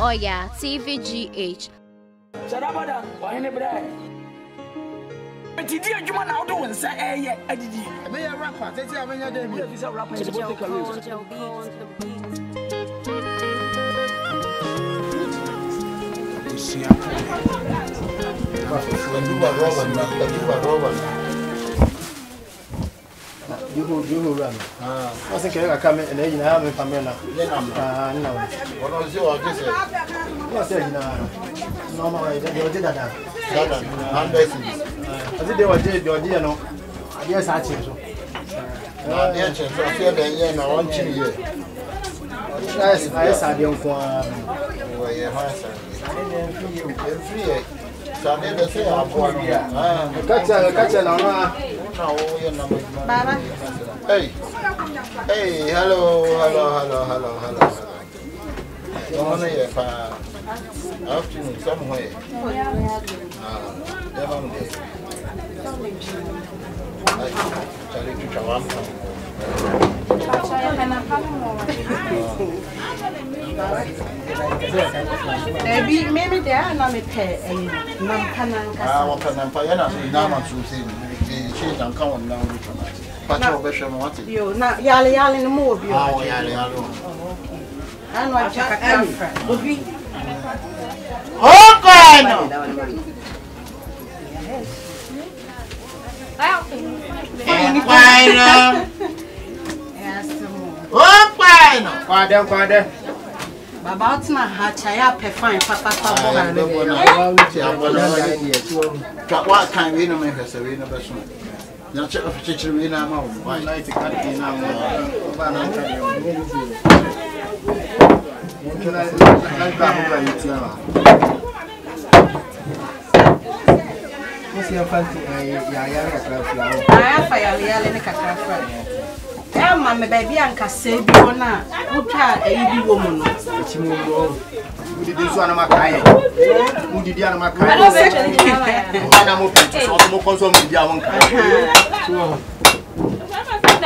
Oya, TVGH. Sarabada, why any bread? But did you want out to say, eh, I did. May I rap? I say, I'm in your day. If a rapper, it's about to You run. I think I come in and then I have a family. No. What was your visit? What's it now? Normally, they did that. I think they were dead, your dear. No, yes, I think so. Yes, I feel that I want you. Yes, I don't want. So I never say I'm born here. Catch Baba. Hey, hello. Come here, afternoon, somewhere. Never mind. Maybe they are not a pair and Nampananga. I Panampayana, Nama Susan, she's uncommon now. But you not Yali in the movie. I know Jack. About my hatch, I have a fine papa. What kind we know makes a winner person? Not check of chicken in our mouth. Why like to cut in our what's your fancy? I have a my baby and Cassabi, who can't a woman. Who did this one of my kind? Who did the other my kind? I'm open to some consume the young kind.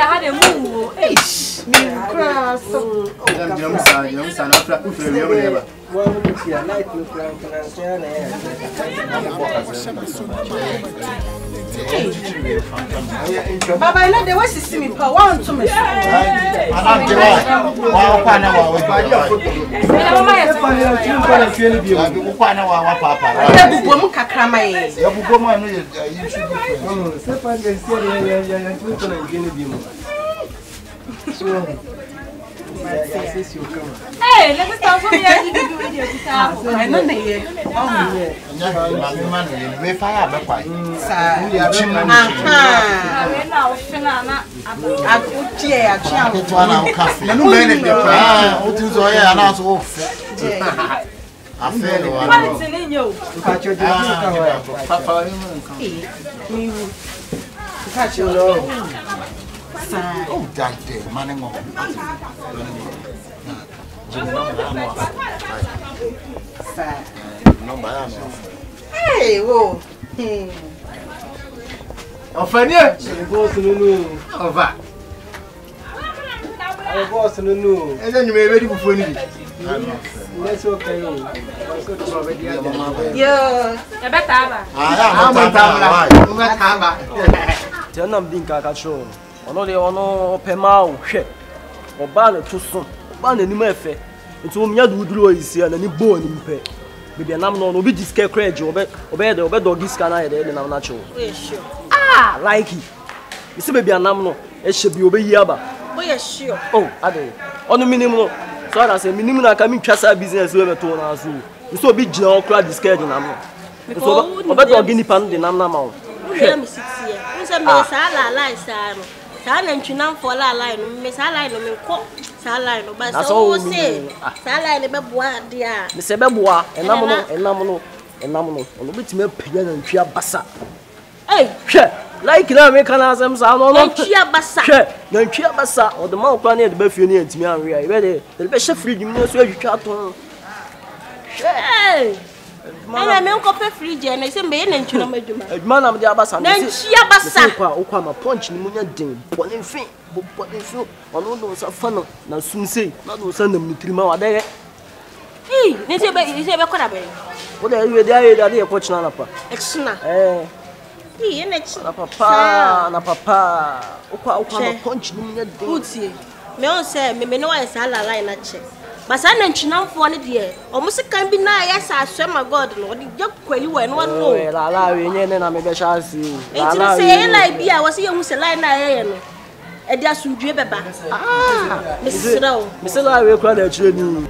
I had a move. Me cross. Young son of a Baba, I know the way she see me, but one to me. Hey, let me start from here. I know they we fire back. Oh, that day, man, hey, whoa. Offania, go to the over. I was to the new, and then you may ready before you. That's okay. Yeah, a better. Tell them, Dinka, show. Only ono pema hwe oba na to so oba na nim efe nti omnya dudulo isi na ni bo ni mpe bibia nam no obi diske credge obe do diska na ye na na chewo sure like it isi bibia nam no e hye bi obe yi aba we sure ade ono minim no so na say minim na ka mi twasa business we beto na so so obi gina okra diske nam no so obe do gini pan de nam na ma o we am sit here we say me sala line sa no Salah for la line, Miss Aline, Salah, but so say Salah, the Babois, dear. Miss Babois, and Namono, on which me piano and Chia Bassa. Hey, like now, make an answer, no Chia Bassa, no Chia Bassa, or the Mount Planet, the Buffy and Timia, ready, the best free, you know, so you chat on. Hey! I don't copy free gen. I say, man, and you know, man, I'm the Abassa. Then she Abassa. Okama punch in Munya Ding, but in fin, but in fin, on all those are fun. Now soon say, not those send them to Trima there. Hey, you say be What are you there? They are coaching na pa. Exuna. Hey, na papa. Ukwa punch ni me dey. Uti. Me on say me no why say la line na che. But say na ntwinamfo ne de. Omo se kan bi na yes aswe my God no. Odi je kwali we no no. La we nye na me be sha si. La say line bi a wo say hu say line na ye no. E dia sundue beba. Me se la we kwa na chire ni.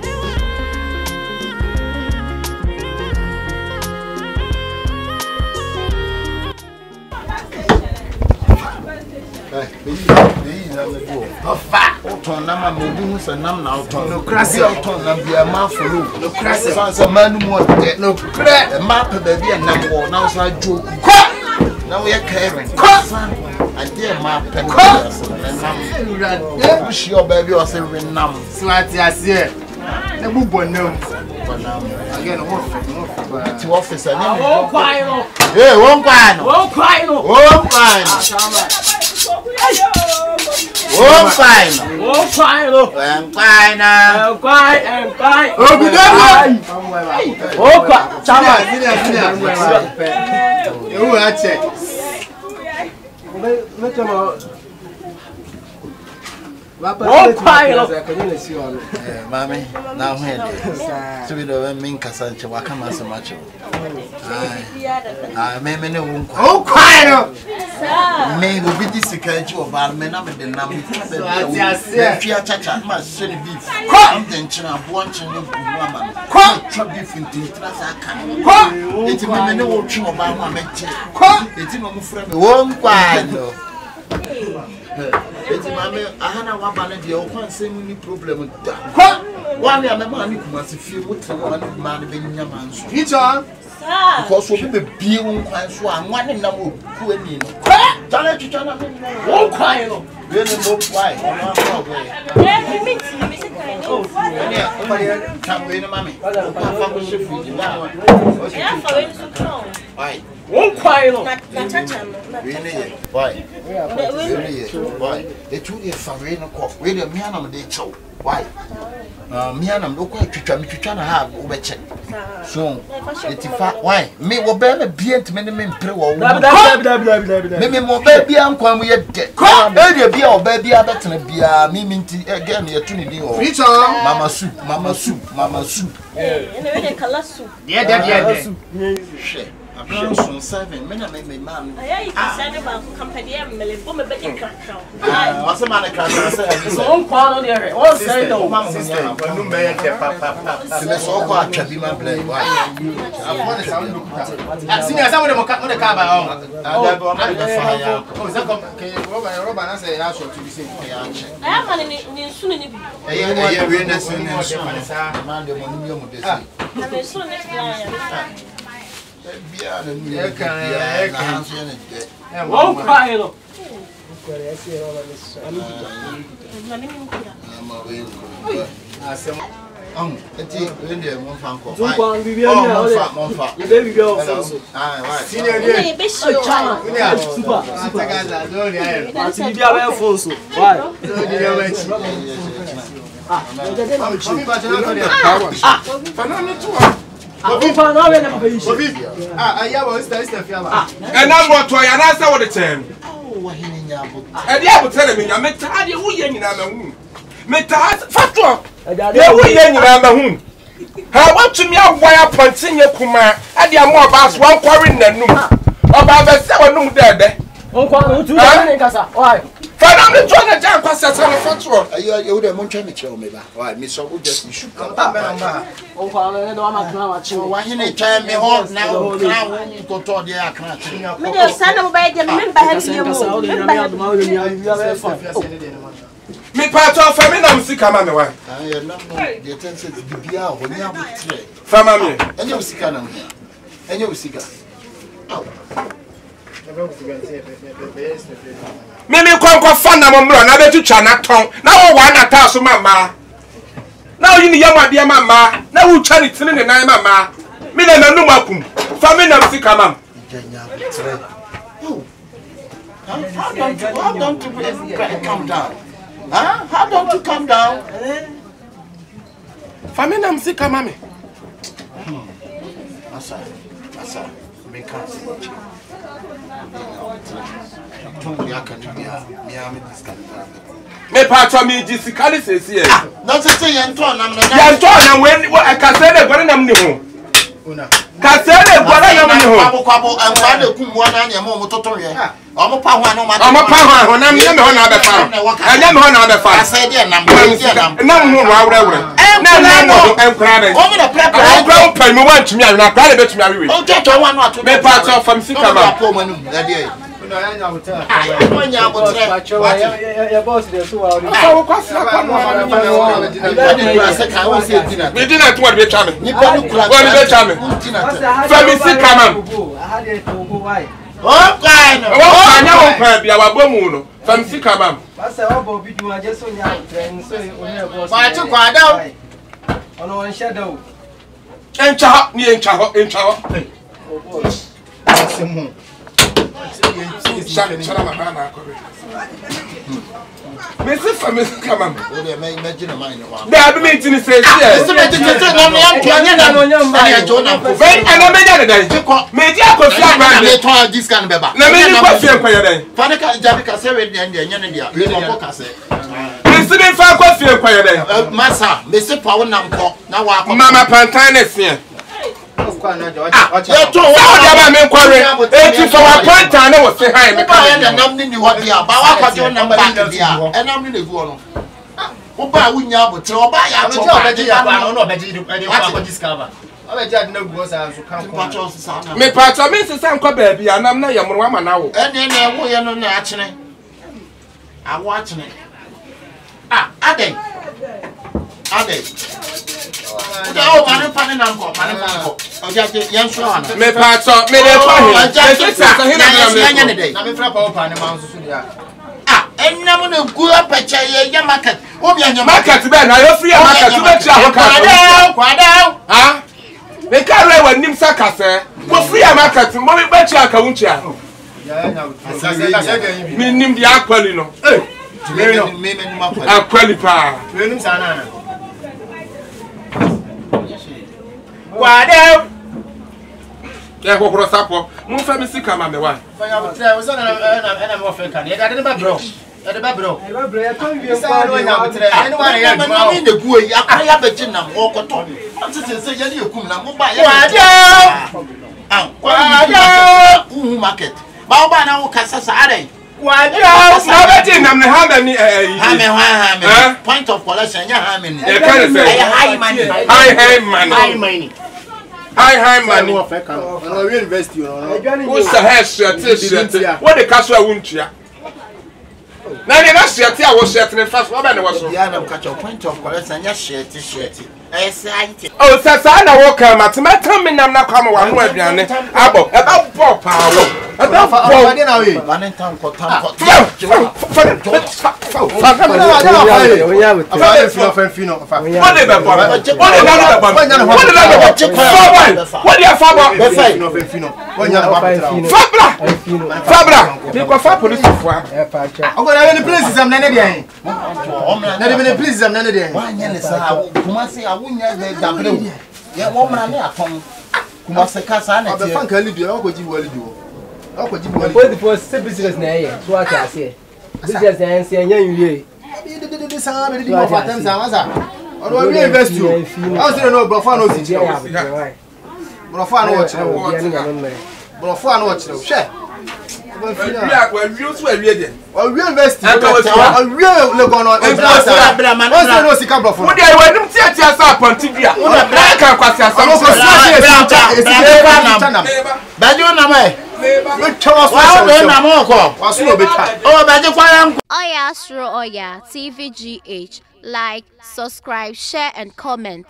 Oton na ma mo se nam na oton no krase oton na bia ma folo no krase so manu mo de no kre ma pe ba bia nam wo na so ajo na we caring ade ma pe no so na nam e shi oba bi o se we nam Swati ase na bubo nam again ti officer ni Won kwai no. Won kwai no. Oh, fine. Mami, now here. So we don't mean Casanche, Wakama so much. I may know. Oh, quiet. May we be this secret of our men of the Nami. Fia Chacha, my silly beef. Come then, China, watching the woman. Come, beef in Tintrasa. Come, it's a man watching about my mentor. Come, it's in my friend. Won't quiet. Eti mame ahana wa bana de o kwan sem ni problem da kwa wa me amema ni kuma se fie wotre wa ni ma ne be nyama nso Hicha because obi be bie won kwan so anwa ne nam oku ani no kwa tale twitwa na me won kwan no we ne mo kwai me se kan no. ne tam we ne mame fa ko se fi da o se Ya fa we so kan. why Won kwai no. Na chacha no. we ne why why the two dey fa we no ko we dey me anam dey chew why me anam do ko twitwa na ha wo be che so etifa why me wo be na bia ntime ne me mpre wo me mo be bia nkwan mu ye de area bia wo be bia betena bia me nti again ye tu ni din o mama soup Ene we dey kala soup. Shit. I'm sure 7 men me man. Ayi said about company am mele bo me be dey crack. What's the man crack say? So kwa no there. O say no. sister no me ye papa. Me so kwa atwa bi ma play. Afọ de sound lokuta. Senior someone mo ka ba on. Ada bo ma dey fa ya. Oh, say come ke roba na say ya short to be say ya che. Ayi man ni nsu ni bi. Eye we na sin na so. Man de mo ni mo dey say. Na me nsu ni ya. Bia na ni e kan e kan so ne de. Won kwai no. Eti we dey mo fa nko. Tunkwan bibia ni a mo fa. Ye baby girl so. Right. Senior Ni be show. Super. Atagaza do ni ayo. Ati bibia be phone so. Why? Do ni ya wechi. Obi fa na we na papa yi. Obi. Aya bo sister fiaba. And I'm what I answer what the term. Oh, hini nyabo. And the apple telling me, I'm a tidy who yen in our moon. Metas fatwa. They They were yen in our moon. How want to me a wire punching your kuma? And the more about one quarry in the noon. About the 7 noon there. On kwa no tu na kasa. Why? Father, I'm trying to jump past the fatwa. You the moon trying to me ba. Why, Miss Obu just shoot come back. On kwa no do ama tuna wa chi. Why hini try me hold now? Now when go to the account. Me dey sana mo ba dey member ha bi mo. Me part of family, I'm sick. I'm on the way. I am not the attention to Bibia when you have three. Family, And you sick and you sick. Mimi kwa fan na mbro na betu cha na ton na wo wa na ta so mama na wo yini yama dia mama na wo cha ni tini ne nan mama mi na nanu makum fa mi na msika mam How don't you calm down? Huh? How don't you calm down? fa mi na msika mami Masa. Me can't see what you. Don't be a canibia. Me am a discount. Me part of me, Jessica says here. Not to say Anton, I'm not when I can say that when I'm new. Kasere gwara na me ho kwabo anwa na kumwa na nya mo totoye omo pa ho na ho na me ho na be fa anya me ho na be fa asa de nam ho awrewre na mo enkra be omo na prepare o gwa pa mi wan tumi awna kwa na betumi awewe o teto wan no ato me pa to fam sika ma po manu na de no anya hotel no nya botre ya boss de so wa o kwasira kwa no me dina to wa be twa me ni pa no kura wa be twa me fami sika ma ahade to go why o kwa no o anya wo pa bia wa bomu no fami sika ma basa wa bo bidu aje so nya trend so onye boss ma chi kwa da ono on shadow encha ho ni encha ho o boss asimu Shara mahana akore. Mesi family come on. O dey imagine mine one. Dey abi me tin say yes. Mesi me tin say na me am tuanya na no nyam ba. Na jo na ko. Ven ana me dey dey. Me di akofi agba me to this can beba. Na me ni ko fie kwa dey. Fa ne ka jabi ka se we dey nya ne dia. Me ko ka se. Mesi me fa ko fie kwa dey. Masa, mesi pa wo nam ko na wa ko. Mama pantan ne fie. You told me quarry. 80 for a point and I was saying, I'm not in what they are, but I got your number back there, and I'm in the world. Oba wunya bo tre oba ya cho ba ji ya ba no obeji du e kwa discover obeji ade na guo sa so kan ko me pacho me se san ko ba bia anam na yemro ama na wo e ne na wo ye no na achene awo achene adai o mane pane na nko oja je yen so ana me pacho me de kwa he se sa hina na me fra pa o pane ma nso so dia enam na gua pecha ye ya market obi anya market be na yo free market be tira ho kwada ha me ka re wa nim saka se wo free market mo be tira ka wunchia me nim di akwali no me nim akwali pa me nim sana na kwada ya kokoro sapo mo fa me sika ma me wa fa ya try wo sana na mo fa kan ye da ne ba bro e ba bro ya ton wie kwa no nya botre ene wa ya djuma ni de ku yi akara ya be jinam o ko to amse se ye ni ekum na mo ba ya kwada market ba ba na wo kasa sa adai kwada na be jinam ne ha be ni ha me point of collection nya ha me ni e kan say high money no we university no wo sa ha shiate wo de kaso a wuntua na ni na shiate a wo shiate ne fast wo ba ne wo so ya na catch point of collection nya shiate site oh sa na wo ka matemata me nam na kwa ma wa no aduane abo e ba bo pa wo e ba bo de na we valentine ko tam ko business and say you this am be do for time say or we invest you I say no bro for no sit bro for no watch bro for no watch share we so we dey or we invest or we le go no o no sika bro for we dey we nim tiatia sa ponti bia o na kan kwasi asam Oya TVGH, like, subscribe, share and comment.